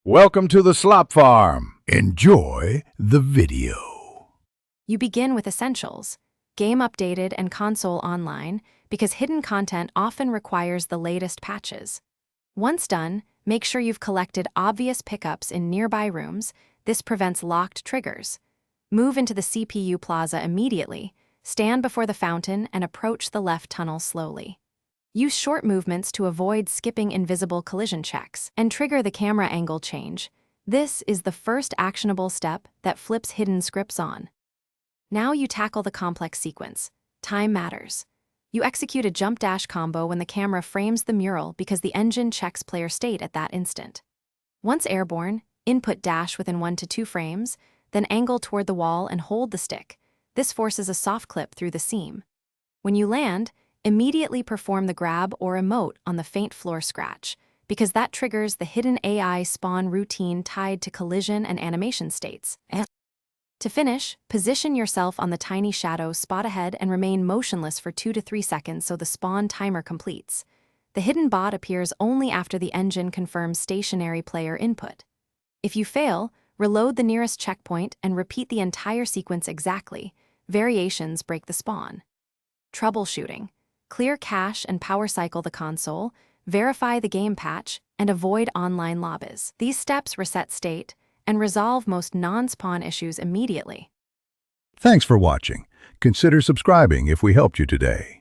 Welcome to the Slop Farm. Enjoy the video. You begin with essentials, game updated and console online, because hidden content often requires the latest patches. Once done, make sure you've collected obvious pickups in nearby rooms. This prevents locked triggers. Move into the CPU plaza immediately, stand before the fountain, and approach the left tunnel slowly. Use short movements to avoid skipping invisible collision checks, and trigger the camera angle change. This is the first actionable step that flips hidden scripts on. Now you tackle the complex sequence. Time matters. You execute a jump dash combo when the camera frames the mural because the engine checks player state at that instant. Once airborne, input dash within 1 to 2 frames, then angle toward the wall and hold the stick. This forces a soft clip through the seam. When you land, immediately perform the grab or emote on the faint floor scratch, because that triggers the hidden AI spawn routine tied to collision and animation states. To finish, position yourself on the tiny shadow spot ahead and remain motionless for 2 to 3 seconds so the spawn timer completes. The hidden bot appears only after the engine confirms stationary player input. If you fail, reload the nearest checkpoint and repeat the entire sequence exactly. Variations break the spawn. Troubleshooting. Clear cache and power cycle the console, verify the game patch, and avoid online lobbies. These steps reset state and resolve most non-spawn issues immediately. Thanks for watching. Consider subscribing if we helped you today.